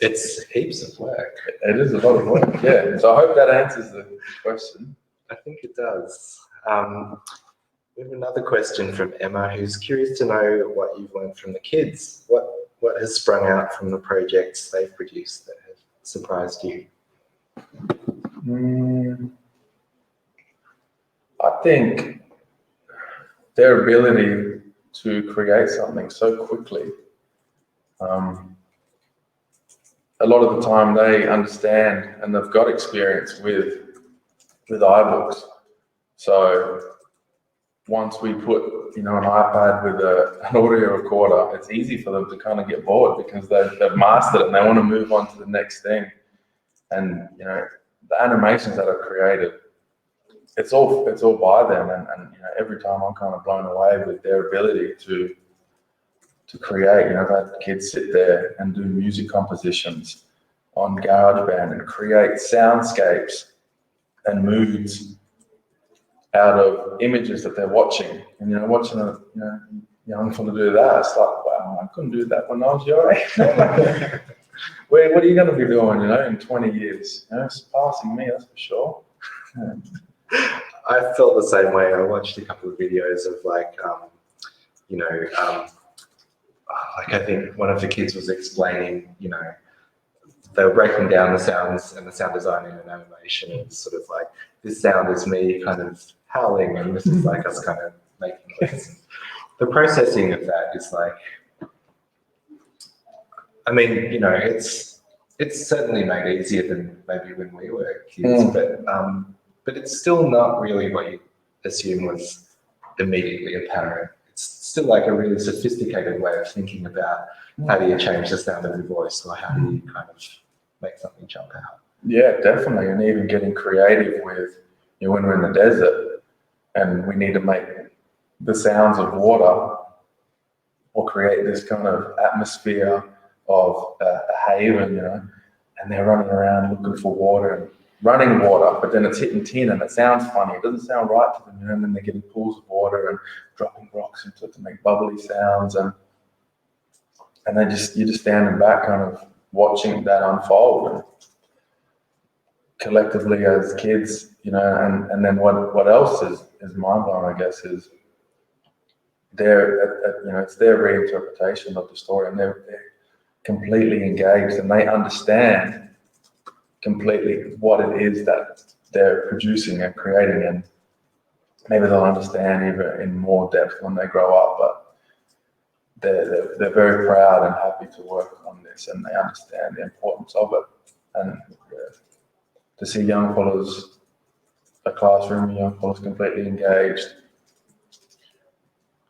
It's heaps of work.
It is a lot of work, yeah. So I hope that answers the question.
I think it does. We have another question from Emma, who's curious to know what you've learned from the kids. What has sprung out from the projects they've produced that have surprised you?
I think their ability to create something so quickly. A lot of the time they understand and they've got experience with iBooks. So once we put an iPad with an audio recorder, it's easy for them to kind of get bored, because they've mastered it and they want to move on to the next thing. And the animations that are created, it's all by them, and every time I'm kind of blown away with their ability to create. I've had kids sit there and do music compositions on GarageBand and create soundscapes and moods out of images that they're watching. And watching a young fella do that, it's like, wow, I couldn't do that when I was your age. What are you going to be doing, in 20 years? It's passing me, that's for sure. Yeah.
I felt the same way. I watched a couple of videos of I think one of the kids was explaining, they were breaking down the sounds and the sound design in an animation. It was sort of like, this sound is me kind of howling, and this is like us kind of making noise. The processing of that is like, it's certainly made easier than maybe when we were kids, but it's still not really what you assume was immediately apparent. It's still like a really sophisticated way of thinking about how do you change the sound of your voice, or how do you kind of make something jump out.
Yeah, definitely. And even getting creative with, when we're in the desert and we need to make the sounds of water or create this kind of atmosphere of a haven, you know, and they're running around looking for water and running water, but then it's hitting tin and it sounds funny. It doesn't sound right to them, you know, and then they're getting pools of water and dropping rocks into it to make bubbly sounds, and you're just standing back kind of watching that unfold. And collectively as kids, you know, and then what else is mind blowing, I guess, is it's their reinterpretation of the story, and they're completely engaged, and they understand completely what it is that they're producing and creating, and maybe they'll understand even in more depth when they grow up, but they're very proud and happy to work on this, and they understand the importance of it. And to see young fellas, a classroom, young fellas completely engaged,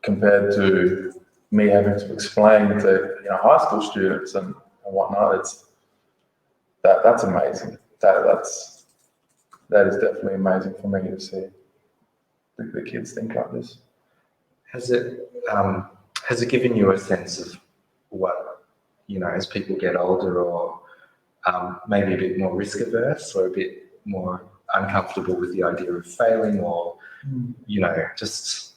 compared to me having to explain to high school students and whatnot, that's amazing. That is definitely amazing for me to see the kids think like this.
Has it given you a sense of what, as people get older, or maybe a bit more risk averse, or a bit more uncomfortable with the idea of failing, or just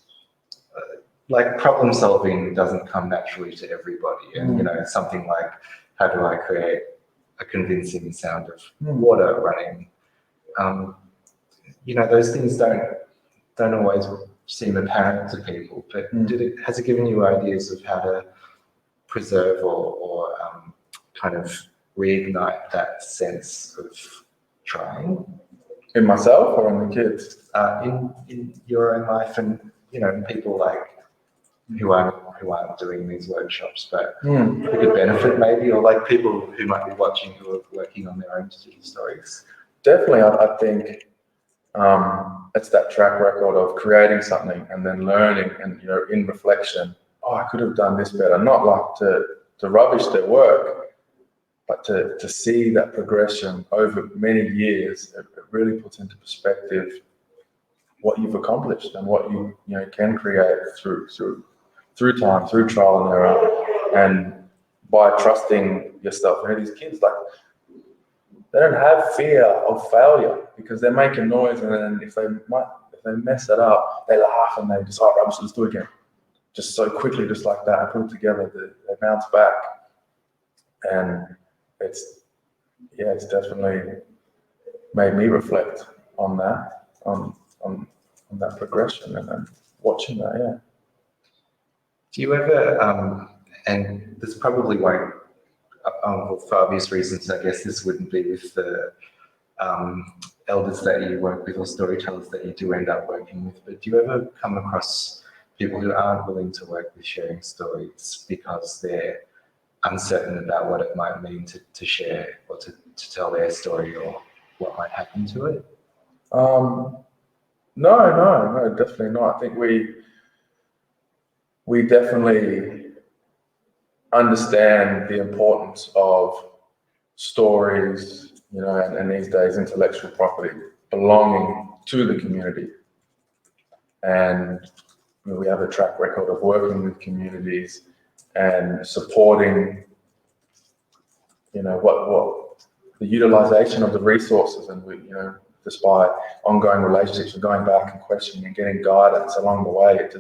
like problem solving doesn't come naturally to everybody, and something like, how do I create a convincing sound of water running? Those things don't always seem apparent to people, but has it given you ideas of how to preserve or kind of reignite that sense of trying?
In myself or in the kids?
In your own life, and people like who aren't doing these workshops, but who could benefit maybe, or like people who might be watching who are working on their own stories.
Definitely, I think it's that track record of creating something and then learning, and in reflection, I could have done this better. Not like to rubbish their work, but to see that progression over many years. It really puts into perspective what you've accomplished and what you can create through time, through trial and error, and by trusting yourself. These kids, like, they don't have fear of failure because they're making noise, and then if they mess it up, they laugh and they just, rubbish, let's do it again. Just so quickly, just like that, put it together, they bounce back. And it's definitely made me reflect on that, on that progression, and then watching that, yeah.
Do you ever, and this probably won't, for obvious reasons, I guess this wouldn't be with the elders that you work with or storytellers that you do end up working with, but do you ever come across people who aren't willing to work with sharing stories because they're uncertain about what it might mean to share or to tell their story, or what might happen to it?
No, definitely not. I think we definitely understand the importance of stories, and these days intellectual property belonging to the community. And we have a track record of working with communities and supporting, what the utilization of the resources, and we, just by ongoing relationships and going back and questioning and getting guidance along the way, it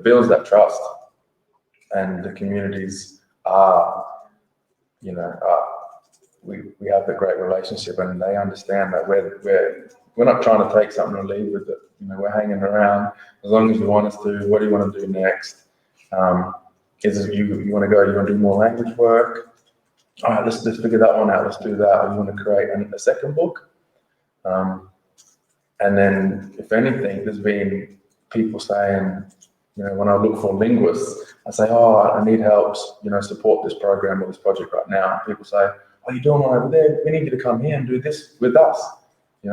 builds that trust. And the communities are, we have a great relationship, and they understand that we're not trying to take something and leave with it. We're hanging around as long as you want us to. What do you want to do next? Is it you want to go? You want to do more language work? All right, let's figure that one out. Let's do that. Or you want to create a second book? And then, if anything, there's been people saying, when I look for linguists, I say, I need help, support this program or this project right now. And people say, you're doing one over there. We need you to come here and do this with us.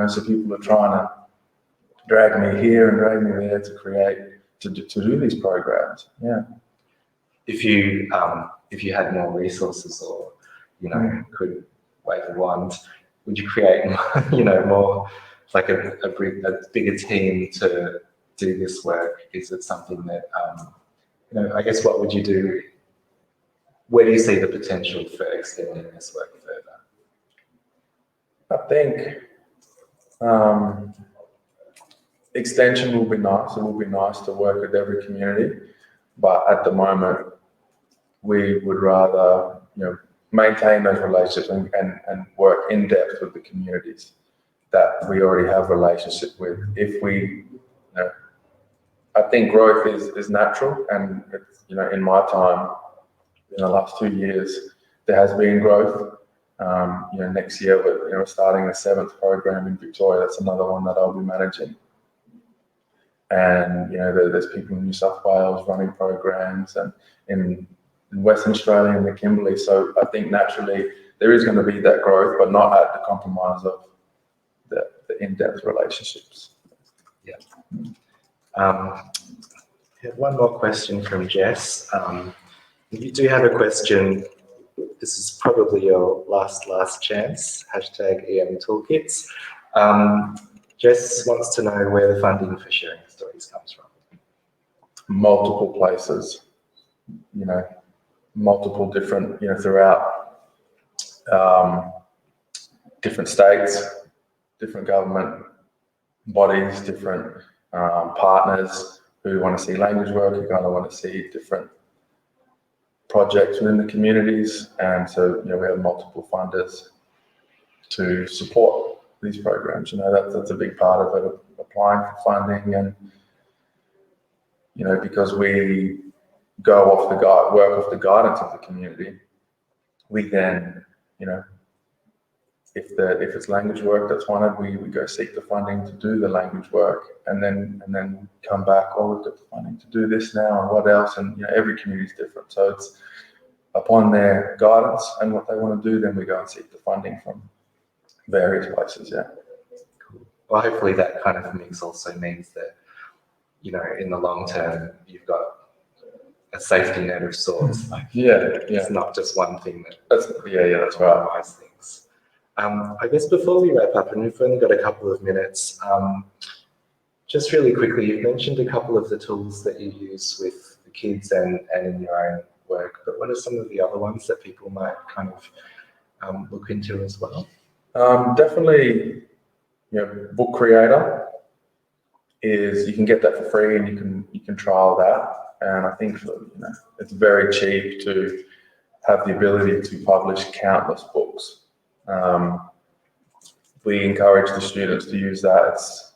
So people are trying to drag me here and drag me there to do these programs. Yeah.
If you had more resources, or could wave a wand, would you create more like a bigger team to do this work? Is it something that I guess, what would you do where do you see the potential for extending this work further?
I think extension will be nice. It will be nice to work with every community, but at the moment, we would rather, maintain those relationships and work in depth with the communities that we already have relationship with. If we, I think growth is natural, and it's, in my time, in the last 2 years, there has been growth. Next year we're starting a 7th program in Victoria. That's another one that I'll be managing. And there's people in New South Wales running programs, and in Western Australia and the Kimberley. So I think naturally there is going to be that growth, but not at the compromise of the in-depth relationships.
Yeah. I have one more question from Jess. If you do have a question, this is probably your last chance. #EM Toolkits. Jess wants to know where the funding for Sharing Stories comes from.
Multiple places, multiple different, throughout different states, different government bodies, different partners who want to see language work, who kind of want to see different projects within the communities. And so, we have multiple funders to support these programs. That's a big part of it, applying for funding. And, because we go off work off the guidance of the community, we then, if it's language work that's wanted, we go seek the funding to do the language work, and then come back, we've got the funding to do this now, and what else? And every community is different, so it's upon their guidance and what they want to do, then we go and seek the funding from various places. Yeah.
Cool. Well, hopefully that kind of mix also means that in the long term you've got a safety net of sorts. It's not just one thing
that's right.
Things. I guess before we wrap up, and we've only got a couple of minutes, just really quickly, you've mentioned a couple of the tools that you use with the kids and in your own work, but what are some of the other ones that people might kind of look into as well?
Definitely, Book Creator is, you can get that for free, and you can trial that. And I think it's very cheap to have the ability to publish countless books. We encourage the students to use that. It's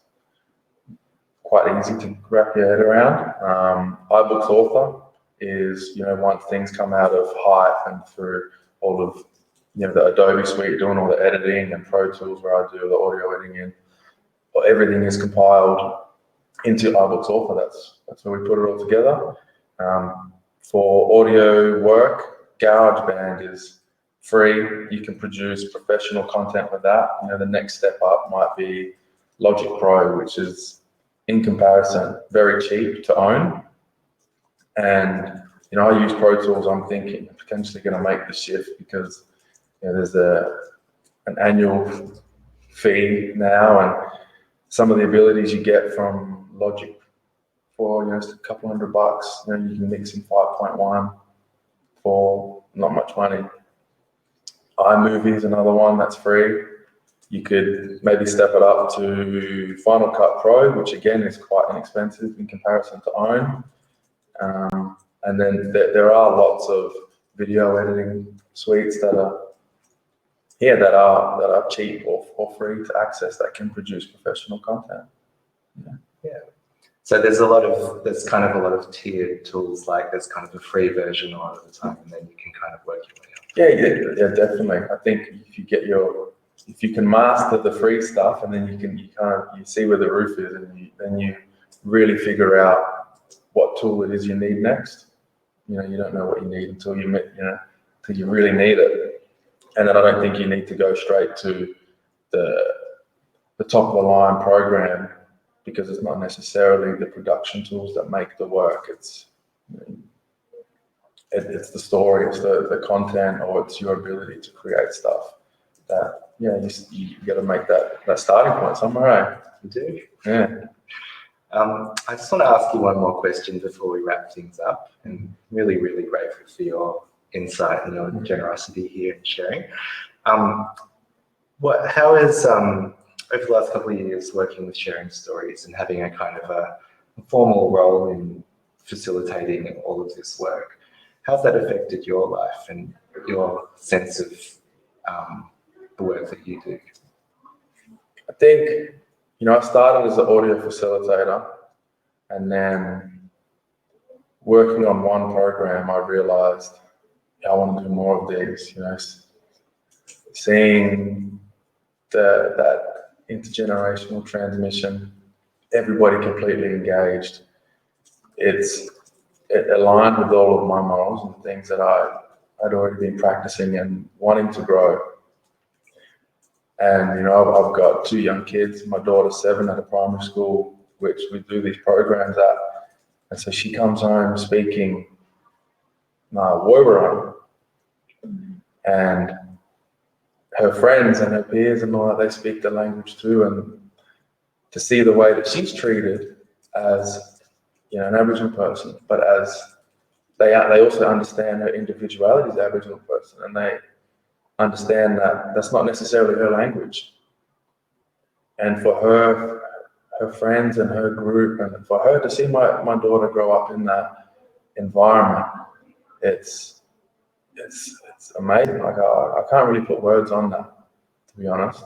quite easy to wrap your head around. iBooks Author is, once things come out of Hype and through all of the Adobe suite, doing all the editing and Pro Tools where I do the audio editing in, everything is compiled into iBooks Author. That's where we put it all together. For audio work, GarageBand is free. You can produce professional content with that. The next step up might be Logic Pro, which is, in comparison, very cheap to own. And I use Pro Tools. I'm thinking potentially going to make the shift because there's an annual fee now, and some of the abilities you get from Logic for just a couple $100. You can mix in 5.1 for not much money. iMovie is another one that's free. You could maybe step it up to Final Cut Pro, which again is quite inexpensive in comparison to own. And then there are lots of video editing suites that are cheap or free to access, that can produce professional content.
Yeah. So there's kind of a lot of tiered tools. Like there's kind of a free version all of the time, and then you can kind of work your way up.
Yeah, definitely. I think if you can master the free stuff, and then you see where the roof is, and then you really figure out what tool it is you need next. You don't know what you need until you really need it. And then I don't think you need to go straight to the top of the line program, because it's not necessarily the production tools that make the work. It's the story, it's the content, or it's your ability to create stuff that, you got to make that starting point somewhere, right?
You do.
Yeah.
I just want to ask you one more question before we wrap things up, and really, really grateful for your insight and your generosity here in sharing. How has, over the last couple of years, working with Sharing Stories and having a kind of a formal role in facilitating all of this work, how's that affected your life and your sense of the work that you do?
I think, I started as an audio facilitator, and then working on one program, I realized I want to do more of these, seeing that intergenerational transmission, everybody completely engaged. It aligned with all of my morals and things that I'd already been practicing and wanting to grow. And, I've got 2 young kids. My daughter's 7 at a primary school, which we do these programs at. And so she comes home speaking Wurrung, and her friends and her peers and all that, they speak the language too. And to see the way that she's treated as, an Aboriginal person, but as they also understand her individuality as an Aboriginal person, and they understand that that's not necessarily her language. And for her friends and her group, and for her to see my daughter grow up in that environment, it's amazing. Like I can't really put words on that, to be honest.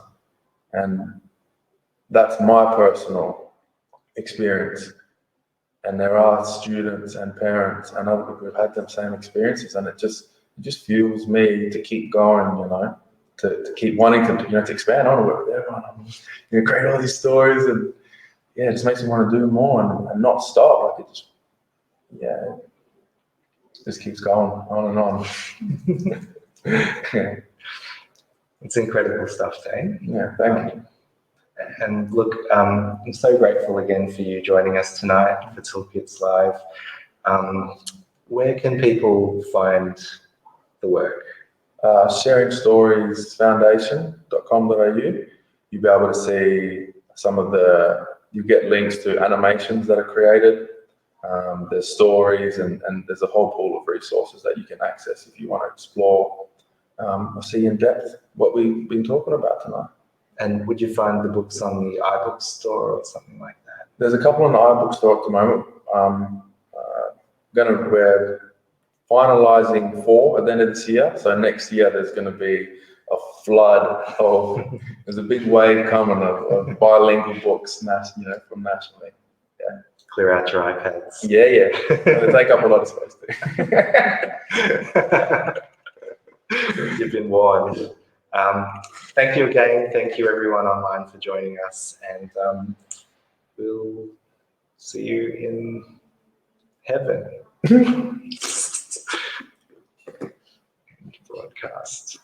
And that's my personal experience. And there are students and parents and other people who've had them same experiences, and it just fuels me to keep going, to keep wanting to expand on and work with everyone, create all these stories, and it just makes me want to do more and not stop. Like it just keeps going on and on.
Yeah. It's incredible stuff, Daen.
Yeah, thank you.
And look, I'm so grateful again for you joining us tonight for Toolkits Live. Where can people find the work?
SharingStories Foundation.com.au. You'll be able to see you get links to animations that are created. There's stories, and there's a whole pool of resources that you can access if you want to explore or see in depth what we've been talking about tonight.
And would you find the books on the iBook store or something like that?
There's a couple on the iBook store at the moment. We're finalising 4 at the end of this year. So next year there's going to be a flood there's a big wave coming of bilingual books, from nationally. Yeah.
Clear out your iPads.
Yeah. They take up a lot of space too.
You've been warned. Thank you again. Thank you everyone online for joining us, and we'll see you in heaven. Broadcast.